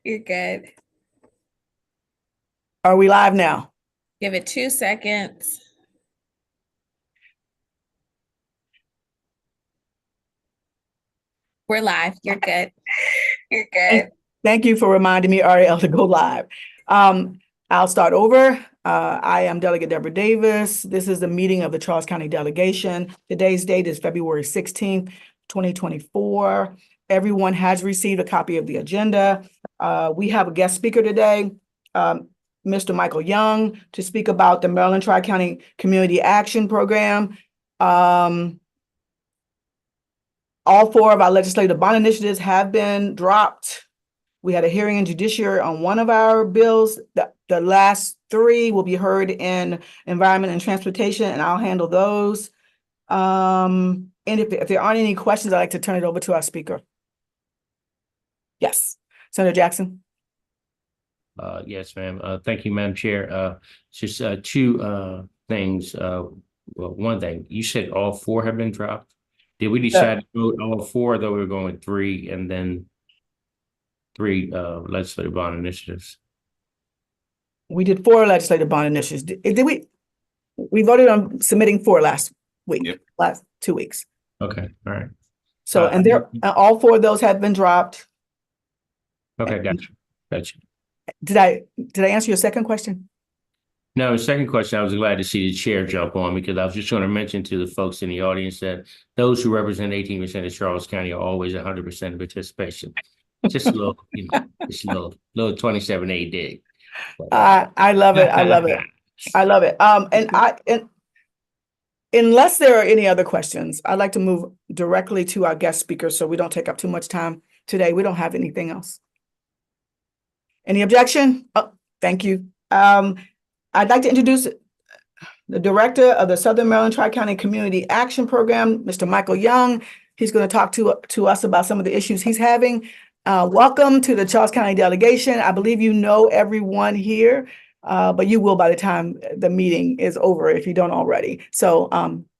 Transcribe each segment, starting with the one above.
You're good. Are we live now? Give it 2 seconds. We're live. You're good. You're Thank, good. thank you for reminding me, Ariel, to go live. I'll start over. I am Delegate Deborah Davis. This is the meeting of the Charles County Delegation. Today's date is February 16th, 2024. Everyone has received a copy of the agenda. We have a guest speaker today, Mr. Michael Young, to speak about the Maryland Tri-County Community Action Program. All four of our legislative bond initiatives have been dropped. We had a hearing in judiciary on one of our bills. The last three will be heard in environment and transportation, and I'll handle those. And if there aren't any questions, I'd like to turn it over to our speaker. Yes, Senator Jackson. Yes, ma'am. Thank you, Madam Chair. Just two things. Well, one thing, you said all four have been dropped. Did we decide to vote all four, though we were going with three and then three legislative bond initiatives? We did 4 legislative bond initiatives. Did we? We voted on submitting 4 last week, Yep. last 2 weeks. Okay, all right. So, and all 4 of those have been dropped. Okay, gotcha. Did I answer your second question? No, second question, I was glad to see the chair jump on because I was just going to mention to the folks in the audience that those who represent 18% of Charles County are always 100% participation. Just a little, just a little 27A dig. I love it. I love it. I love it. And unless there are any other questions, I'd like to move directly to our guest speaker so we don't take up too much time today. We don't have anything else. Any objection? Oh, thank you. I'd like to introduce the director of the Southern Maryland Tri-County Community Action Program, Mr. Michael Young. He's going to talk to us about some of the issues he's having. Welcome to the Charles County Delegation. I believe you know everyone here, but you will by the time the meeting is over if you don't already. So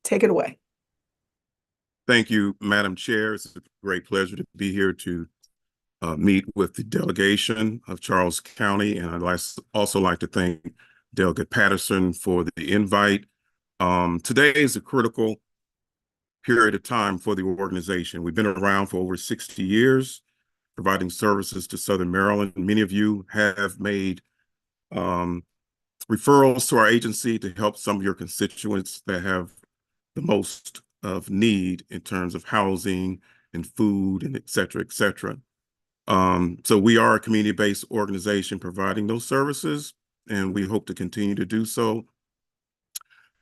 take it away. Thank you, Madam Chair. It's a great pleasure to be here to meet with the delegation of Charles County. And I'd also like to thank Delegate Patterson for the invite. Today is a critical period of time for the organization. We've been around for over 60 years, providing services to Southern Maryland. Many of you have made referrals to our agency to help some of your constituents that have the most of need in terms of housing and food and et cetera, et cetera. So we are a community-based organization providing those services, and we hope to continue to do so.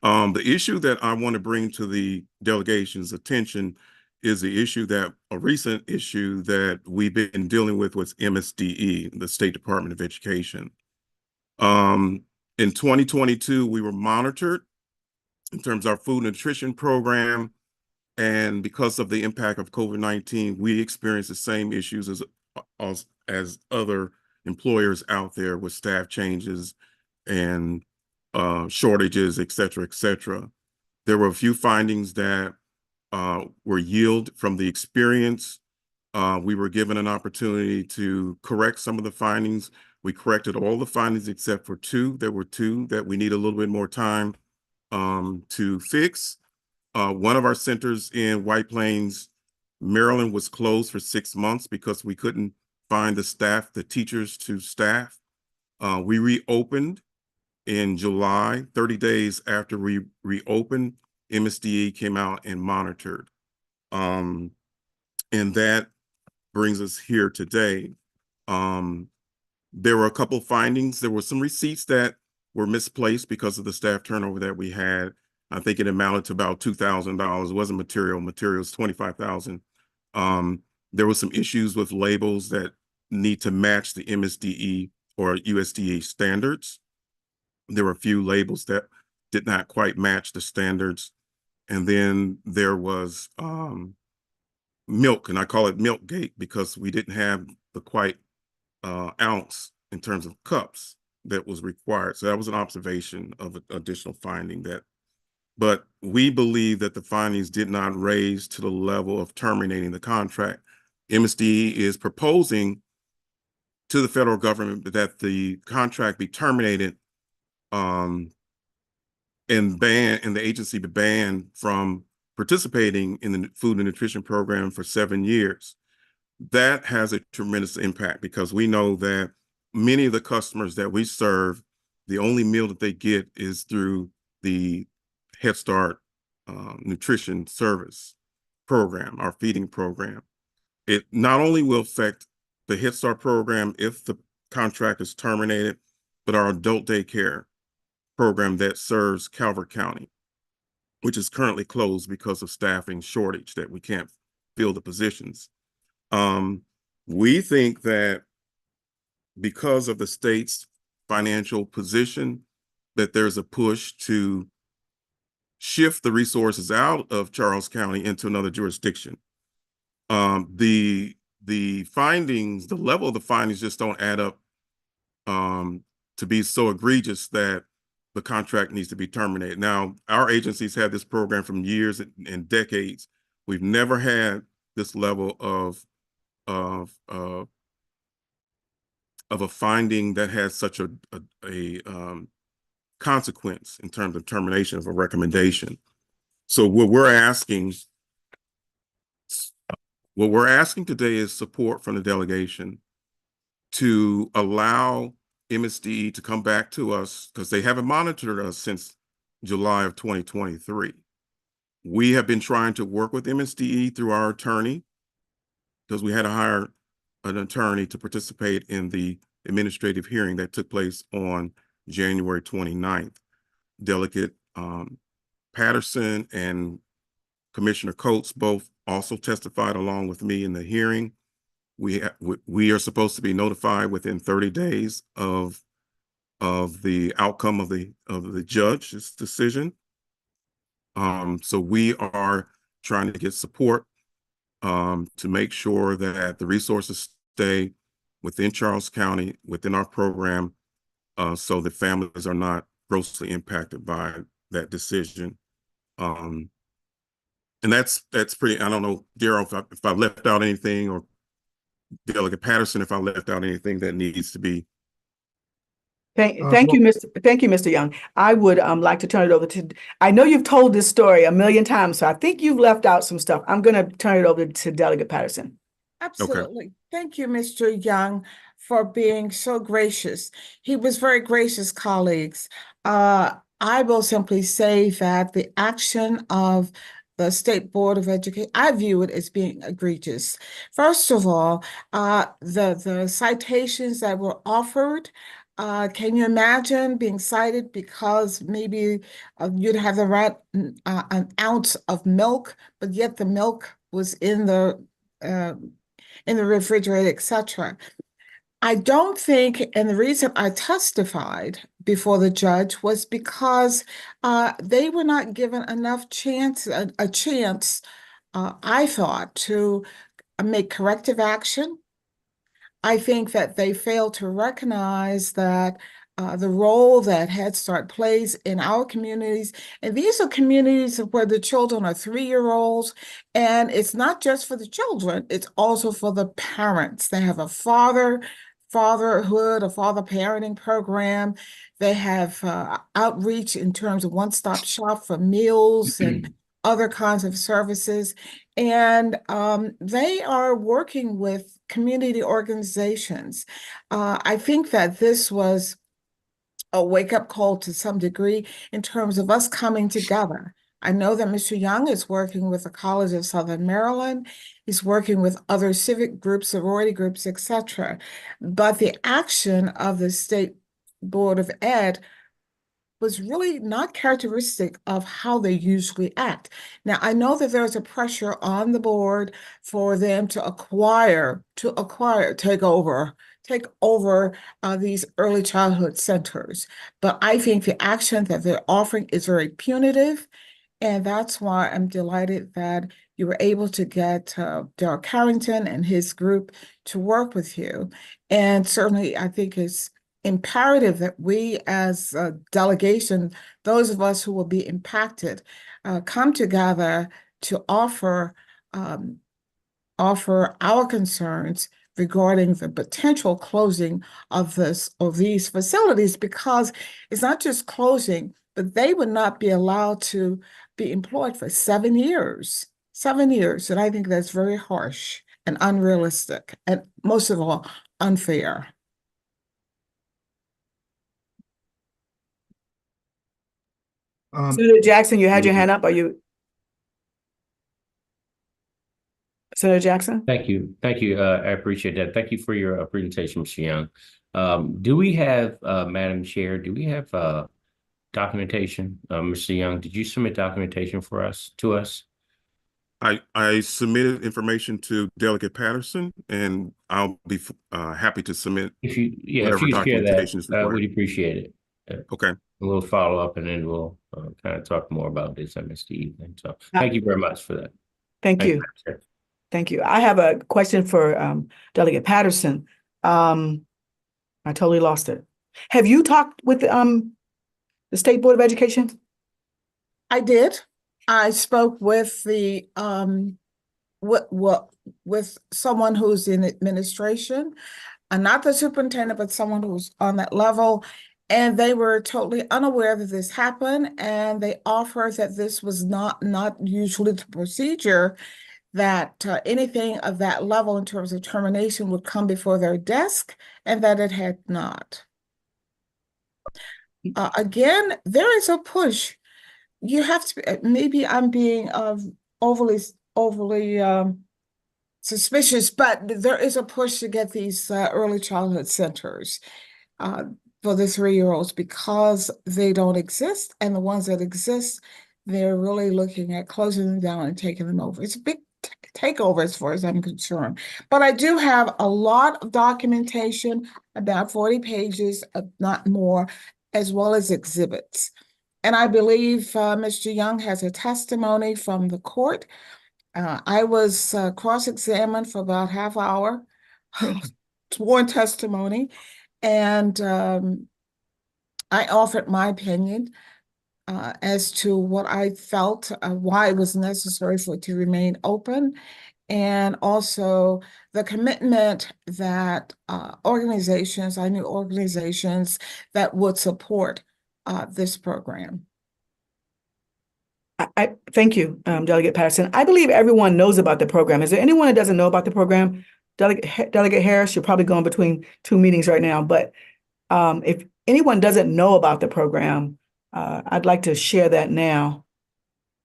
The issue that I want to bring to the delegation's attention is a recent issue that we've been dealing with MSDE, the State Department of Education. In 2022, we were monitored in terms of our food and nutrition program, and because of the impact of COVID-19, we experienced the same issues as other employers out there with staff changes and shortages, et cetera, et cetera. There were a few findings that were yielded from the experience. We were given an opportunity to correct some of the findings. We corrected all the findings except for 2. There were 2 that we need a little bit more time to fix. One of our centers in White Plains, Maryland, was closed for 6 months because we couldn't find the teachers to staff. We reopened in July. 30 days after we reopened, MSDE came out and monitored. And that brings us here today. There were a couple findings. There were some receipts that were misplaced because of the staff turnover that we had. I think it amounted to about $2,000. It wasn't materials, $25,000. There were some issues with labels that need to match the MSDE or USDA standards. There were a few labels that did not quite match the standards. And then there was milk, and I call it milk gate because we didn't have the quite ounce in terms of cups that was required. So that was an observation of an additional finding but we believe that the findings did not raise to the level of terminating the contract. MSDE is proposing to the federal government that the contract be terminated, and the agency be banned from participating in the food and nutrition program for 7 years. That has a tremendous impact because we know that many of the customers that we serve, the only meal that they get is through the Head Start nutrition service program, our feeding program. It not only will affect the Head Start program if the contract is terminated, but our adult daycare program that serves Calvert County, which is currently closed because of staffing shortage, that we can't fill the positions. We think that because of the state's financial position, that there's a push to shift the resources out of Charles County into another jurisdiction. The findings, the level of the findings just don't add up to be so egregious that the contract needs to be terminated. Now, our agencies had this program from years and decades. We've never had this level of a finding that has such a consequence in terms of termination of a recommendation. So what we're asking today is support from the delegation to allow MSDE to come back to us, because they haven't monitored us since July of 2023. We have been trying to work with MSDE through our attorney, because we had to hire an attorney to participate in the administrative hearing that took place on January 29th. Delegate Patterson and Commissioner Coates both also testified along with me in the hearing. We are supposed to be notified within 30 days of the outcome of the judge's decision. So we are trying to get support to make sure that the resources stay within Charles County, within our program, so that families are not grossly impacted by that decision. And that's pretty, I don't know, Daryl, if I left out anything, or Delegate Patterson, if I left out anything that needs to be. Thank you, Mr. Young. I would like to turn it over to, I know you've told this story a million times, so I think you've left out some stuff. I'm going to turn it over to Delegate Patterson. Absolutely. Okay. Thank you, Mr. Young, for being so gracious. He was very gracious, colleagues. I will simply say that the action of the State Board of Education, I view it as being egregious. First of all, the citations that were offered, can you imagine being cited because maybe you'd have the right an ounce of milk, but yet the milk was in the refrigerator, etc. I don't think, and the reason I testified before the judge was because they were not given enough chance, a chance, I thought, to make corrective action. I think that they failed to recognize that the role that Head Start plays in our communities, and these are communities where the children are 3-year-olds, and it's not just for the children, it's also for the parents. They have a fatherhood, a father parenting program. They have outreach in terms of one-stop shop for meals and other kinds of services. And they are working with community organizations. I think that this was a wake-up call to some degree in terms of us coming together. I know that Mr. Young is working with the College of Southern Maryland. He's working with other civic groups, sorority groups, etc. But the action of the State Board of Ed was really not characteristic of how they usually act. Now, I know that there's a pressure on the board for them to take over these early childhood centers. But I think the action that they're offering is very punitive. And that's why I'm delighted that you were able to get Daryl Carrington and his group to work with you. And certainly, I think it's imperative that we as a delegation, those of us who will be impacted, come together to offer our concerns regarding the potential closing of these facilities, because it's not just closing, but they would not be allowed to be employed for 7 years. 7 years. And I think that's very harsh and unrealistic, and most of all, unfair. Senator Jackson, you had your hand up. Are you? Senator Jackson? Thank you. Thank you. I appreciate that. Thank you for your presentation, Mr. Young. Do we have, Madam Chair, do we have documentation? Mr. Young, did you submit documentation to us? I submitted information to Delegate Patterson, and I'll be happy to submit If you share documentation is that, required. we'd appreciate it. Okay. We'll follow up and then we'll kind of talk more about this MSD thing. So thank you very much for that. Thank you. Madam Chair. Thank you. I have a question for Delegate Patterson. I totally lost it. Have you talked with the State Board of Education? I did. I spoke with the with someone who's in administration, and not the superintendent, but someone who's on that level. And they were totally unaware that this happened, and they offered that this was not usually the procedure, that anything of that level in terms of termination would come before their desk, and that it had not. Again, there is a push. You have to, maybe I'm being overly suspicious, but there is a push to get these early childhood centers for the 3-year-olds, because they don't exist, and the ones that exist, they're really looking at closing them down and taking them over. It's a big takeover as far as I'm concerned. But I do have a lot of documentation, about 40 pages, not more, as well as exhibits. And I believe Mr. Young has a testimony from the court. I was cross-examined for about half hour, sworn testimony, and I offered my opinion as to what I felt, why it was necessary for it to remain open, and also the commitment that organizations, I knew organizations that would support this program. I thank you, Delegate Patterson. I believe everyone knows about the program. Is there anyone that doesn't know about the program? Delegate Harris, you're probably going between 2 meetings right now, but if anyone doesn't know about the program, I'd like to share that now.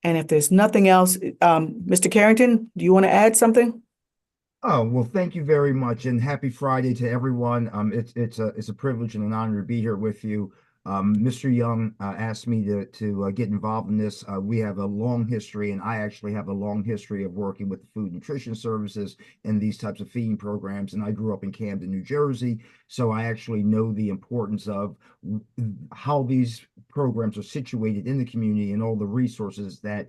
And if there's nothing else, Mr. Carrington, do you want to add something? Oh, well, thank you very much, and happy Friday to everyone. It's a privilege and an honor to be here with you. Mr. Young asked me to get involved in this. We have a long history, and I actually have a long history of working with the Food Nutrition Services and these types of feeding programs. And I grew up in Camden, New Jersey, so I actually know the importance of how these programs are situated in the community and all the resources that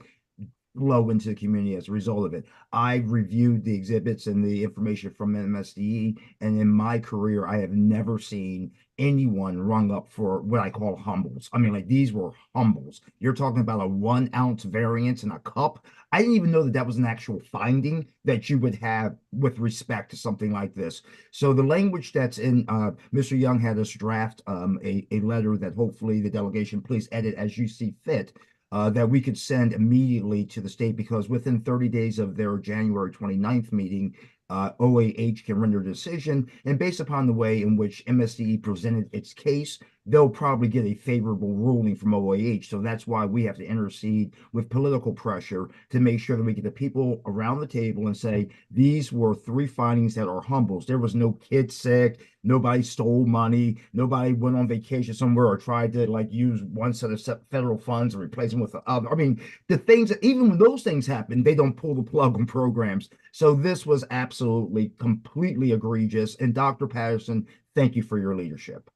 flow into the community as a result of it. I've reviewed the exhibits and the information from MSDE, and in my career, I have never seen anyone rung up for what I call humbles. I mean, like, these were humbles. You're talking about a 1 ounce variance in a cup. I didn't even know that that was an actual finding that you would have with respect to something like this. So the language that's in, Mr. Young had us draft a letter that hopefully the delegation please edit as you see fit, that we could send immediately to the state, because within 30 days of their January 29th meeting, OAH can render a decision, and based upon the way in which MSDE presented its case, they'll probably get a favorable ruling from OAH. So that's why we have to intercede with political pressure to make sure that we get the people around the table and say, these were 3 findings that are humbles. There was no kid sick, nobody stole money, nobody went on vacation somewhere or tried to like use one set of federal funds and replace them with the other. I mean, the things that, even when those things happen, they don't pull the plug on programs. So this was absolutely completely egregious. And Dr. Patterson, thank you for your leadership.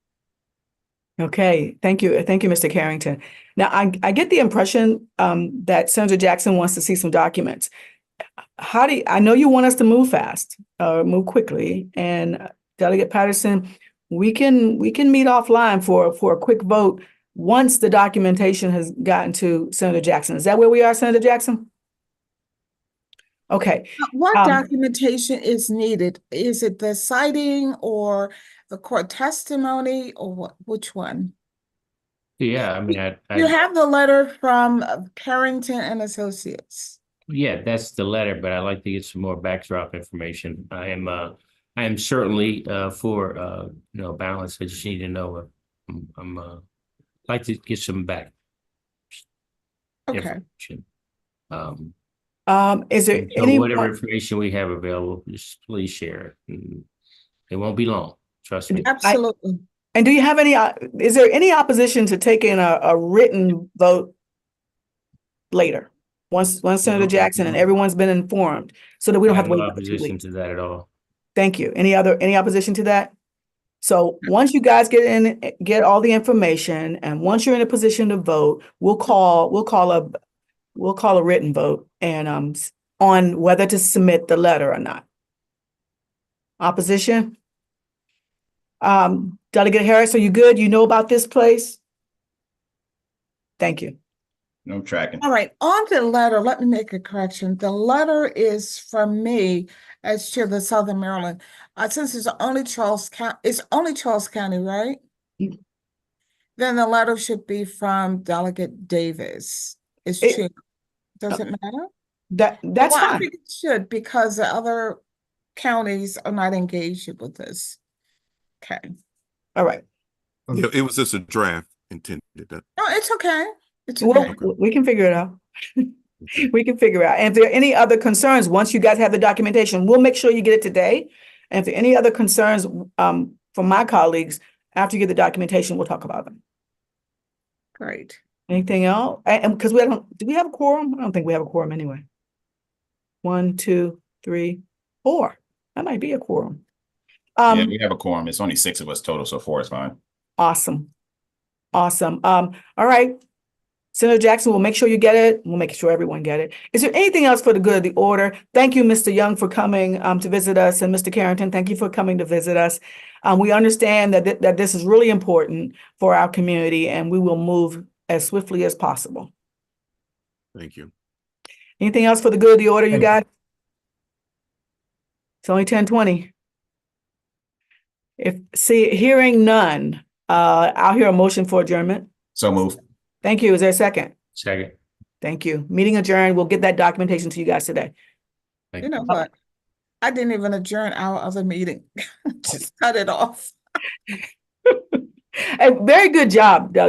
Okay, thank you. Thank you, Mr. Carrington. Now, I get the impression that Senator Jackson wants to see some documents. I know you want us to move fast, move quickly, and Delegate Patterson, we can meet offline for a quick vote once the documentation has gotten to Senator Jackson. Is that where we are, Senator Jackson? Okay, What Um, documentation is needed? Is it the citing or the court testimony or what, which one? Yeah, I mean, You have the letter from Carrington and Associates. yeah, that's the letter, but I'd like to get some more backdrop information. I am certainly for balance. I just need to know. Like to get some back Okay, information. is there So any? whatever information we have available, just please share it. It won't be long. Trust me. absolutely. And do you have any, is there any opposition to taking a written vote later? Once Senator Jackson and everyone's been informed, so that we I don't have have to no wait for 2 opposition weeks. to that at all. Thank you. Any opposition to that? So once you guys get all the information, and once you're in a position to vote, we'll call a written vote and on whether to submit the letter or not. Opposition? Delegate Harris, are you good? You know about this place? Thank you. No tracking. All right, on the letter, let me make a correction. The letter is from me as chair of the Southern Maryland. Since it's only Charles County, right? Mm. Then the letter should be from Delegate Davis. Is It- chair. Does it matter? That's Well, I fine. think it should because the other counties are not engaged with this. Okay. All right. Yeah, it was just a draft intended. No, it's okay. It's Well, okay. we can figure it out. We can figure it out. And if there are any other concerns, once you guys have the documentation, we'll make sure you get it today. And if there are any other concerns from my colleagues, after you get the documentation, we'll talk about them. Great. Anything else? And because do we have a quorum? I don't think we have a quorum anyway. 1, 2, 3, 4. That might be a quorum. Yeah, we have a quorum. It's only 6 of us total, so 4 is fine. Awesome. Awesome. All right. Senator Jackson, we'll make sure you get it. We'll make sure everyone get it. Is there anything else for the good of the order? Thank you, Mr. Young, for coming to visit us, and Mr. Carrington, thank you for coming to visit us. We understand that this is really important for our community, and we will move as swiftly as possible. Thank you. Anything else for the good of the order, you Thank you. guys? It's only 10:20. Hearing none, I'll hear a motion for adjournment. So move. Thank you. Is there a second? Second. Thank you. Meeting adjourned. We'll get that documentation to you guys today. Thank You know what? I didn't even adjourn our other meeting. Just cut it off. Hey, very good job, Delegate.